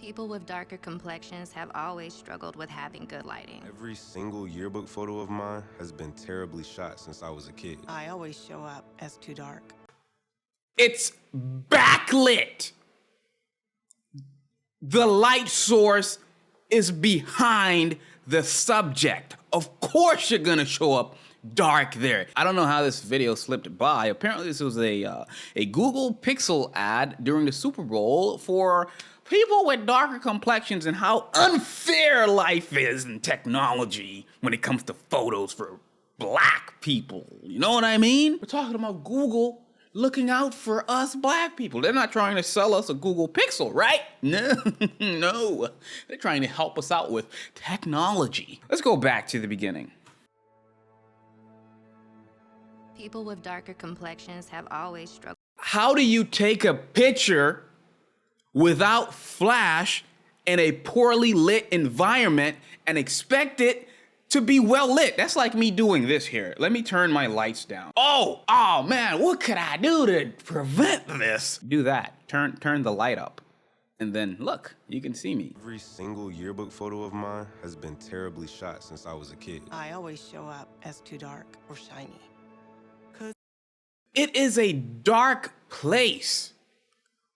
People with darker complexions have always struggled with having good lighting. Every single yearbook photo of mine has been terribly shot since I was a kid. I always show up as too dark. It's backlit. The light source is behind the subject. Of course you're gonna show up dark there. I don't know how this video slipped by. Apparently this was a Google Pixel ad during the Super Bowl for people with darker complexions and how unfair life is in technology when it comes to photos for black people. You know what I mean? We're talking about Google looking out for us black people. They're not trying to sell us a Google Pixel, right? No, no. They're trying to help us out with technology. Let's go back to the beginning. People with darker complexions have always struggled. How do you take a picture without flash in a poorly lit environment and expect it to be well lit? That's like me doing this here. Let me turn my lights down. Oh man, what could I do to prevent this? Do that. Turn the light up. And then look, you can see me. Every single yearbook photo of mine has been terribly shot since I was a kid. I always show up as too dark or shiny. It is a dark place.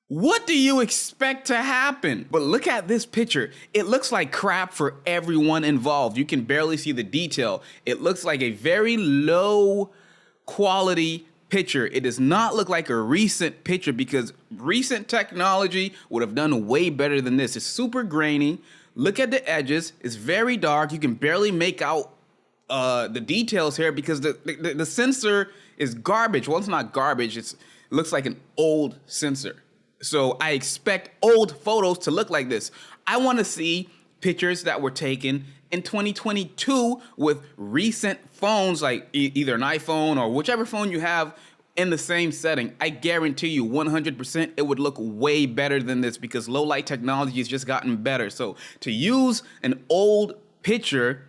What do you expect to happen? But look at this picture. It looks like crap for everyone involved. You can barely see the detail. It looks like a very low quality picture. It does not look like a recent picture because recent technology would have done way better than this. It's super grainy. Look at the edges. It's very dark. You can barely make out the details here because the sensor is garbage. Well, it's not garbage. It looks like an old sensor. So I expect old photos to look like this. I want to see pictures that were taken in 2022 with recent phones, like either an iPhone or whichever phone you have in the same setting. I guarantee you 100% it would look way better than this because low light technology has just gotten better. So to use an old picture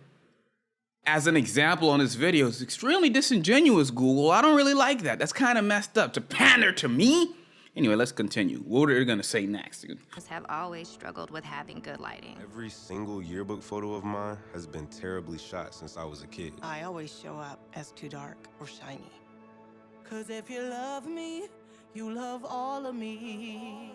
as an example on this video is extremely disingenuous, Google. I don't really like that. That's kind of messed up to pander to me. Anyway, let's continue. What are they gonna say next? Have always struggled with having good lighting. Every single yearbook photo of mine has been terribly shot since I was a kid. I always show up as too dark or shiny. 'Cause if you love me, you love all of me.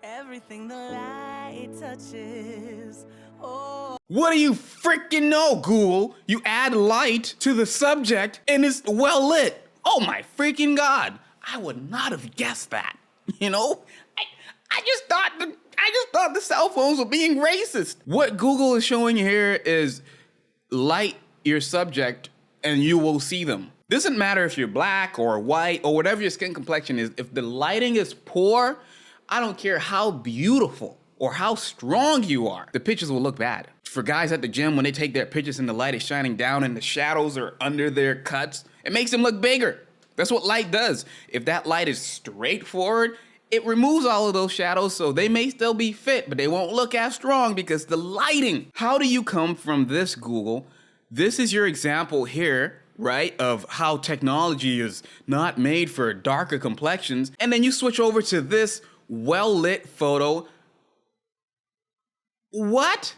Everything the light touches. Oh. What do you freaking know, Google? You add light to the subject and it's well lit. Oh my freaking God. I would not have guessed that. You know? I just thought the cell phones were being racist. What Google is showing here is light your subject and you will see them. Doesn't matter if you're black or white or whatever your skin complexion is. If the lighting is poor, I don't care how beautiful or how strong you are, the pictures will look bad. For guys at the gym, when they take their pictures and the light is shining down and the shadows are under their cuts, it makes them look bigger. That's what light does. If that light is straightforward, it removes all of those shadows, so they may still be fit, but they won't look as strong because the lighting. How do you come from this, Google? This is your example here, right, of how technology is not made for darker complexions, and then you switch over to this well-lit photo. What?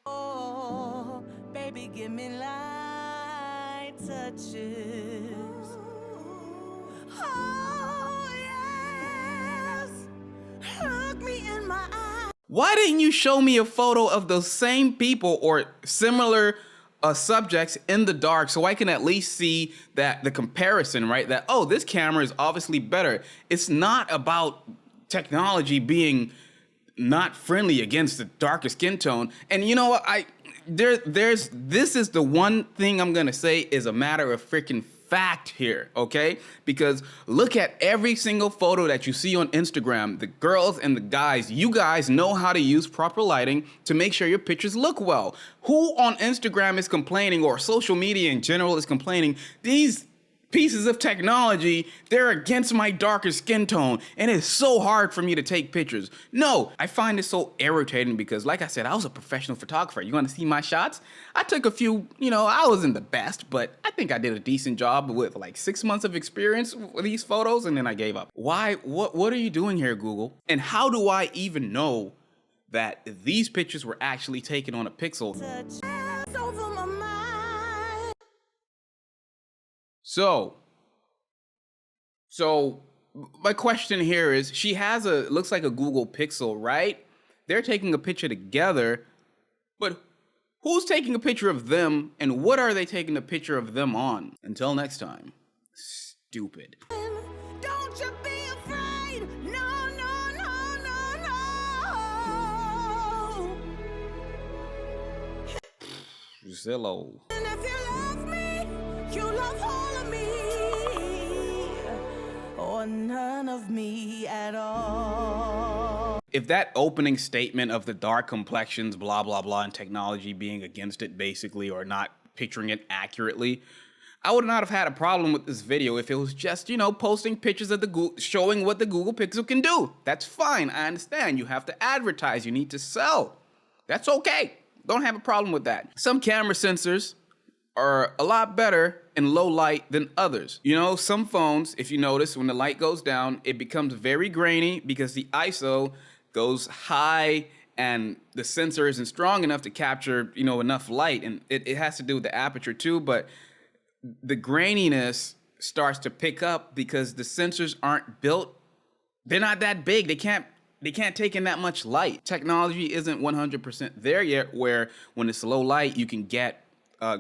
Oh, baby, give me light touches. Oh, yes. Look me in my eyes. Why didn't you show me a photo of those same people or similar subjects in the dark so I can at least see that the comparison, right? That, oh, this camera is obviously better. It's not about technology being not friendly against the darker skin tone. And you know what? This is the one thing I'm gonna say is a matter of freaking fact here, okay? Because look at every single photo that you see on Instagram, the girls and the guys, you guys know how to use proper lighting to make sure your pictures look well. Who on Instagram is complaining or social media in general is complaining? These pieces of technology, they're against my darker skin tone, and it's so hard for me to take pictures. No, I find it so irritating because, like I said, I was a professional photographer. You want to see my shots? I took a few, I wasn't the best, but I think I did a decent job with like 6 months of experience with these photos, and then I gave up. Why? What are you doing here, Google? And how do I even know that these pictures were actually taken on a Pixel? So my question here is, she has looks like a Google Pixel, right? They're taking a picture together, but who's taking a picture of them and what are they taking a picture of them on? Until next time, stupid. Don't you be afraid. No, no, no, no, no. Zillow. And if you love me, you love all of me, or none of me at all. If that opening statement of the dark complexions, blah, blah, blah, and technology being against it basically, or not picturing it accurately, I would not have had a problem with this video if it was just, posting pictures of showing what the Google Pixel can do. That's fine. I understand. You have to advertise. You need to sell. That's okay. Don't have a problem with that. Some camera sensors are a lot better in low light than others. Some phones, if you notice, when the light goes down, it becomes very grainy because the ISO goes high and the sensor isn't strong enough to capture, enough light. And it has to do with the aperture too, but the graininess starts to pick up because the sensors aren't built. They're not that big. They can't take in that much light. Technology isn't 100% there yet where when it's low light, you can get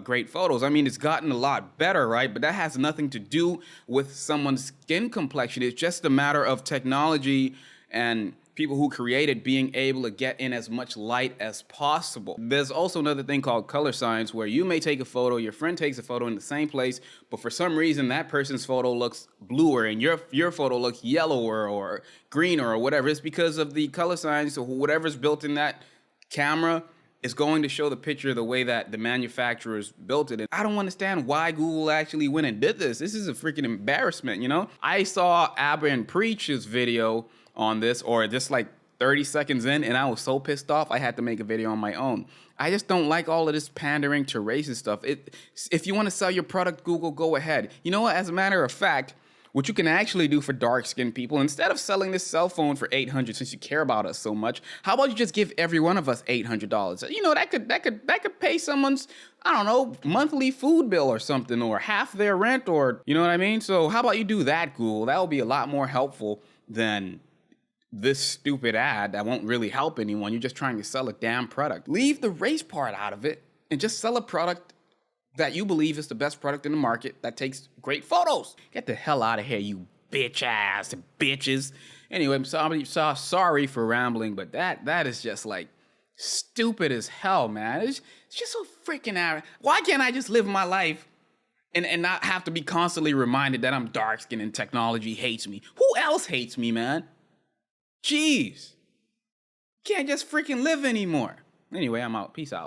great photos. I mean, it's gotten a lot better, right? But that has nothing to do with someone's skin complexion. It's just a matter of technology and people who created being able to get in as much light as possible. There's also another thing called color science where you may take a photo, your friend takes a photo in the same place, but for some reason that person's photo looks bluer and your photo looks yellower or greener or whatever. It's because of the color science or whatever's built in that camera is going to show the picture the way that the manufacturers built it. And I don't understand why Google actually went and did this. This is a freaking embarrassment, I saw Abba and Preach's video on this, or just like 30 seconds in, and I was so pissed off I had to make a video on my own. I just don't like all of this pandering to racist stuff. If you want to sell your product, Google, go ahead. You know what? As a matter of fact, what you can actually do for dark-skinned people, instead of selling this cell phone for $800, since you care about us so much, how about you just give every one of us $800? That could pay someone's, I don't know, monthly food bill or something, or half their rent, or you know what I mean? So how about you do that, Google? That would be a lot more helpful than this stupid ad that won't really help anyone. You're just trying to sell a damn product. Leave the race part out of it and just sell a product that you believe is the best product in the market that takes great photos. Get the hell out of here, you bitch-ass bitches. Anyway, I'm sorry for rambling, but that is just like stupid as hell, man. It's just so freaking out. Why can't I just live my life and not have to be constantly reminded that I'm dark-skinned and technology hates me? Who else hates me, man? Jeez. Can't just freaking live anymore. Anyway, I'm out. Peace out.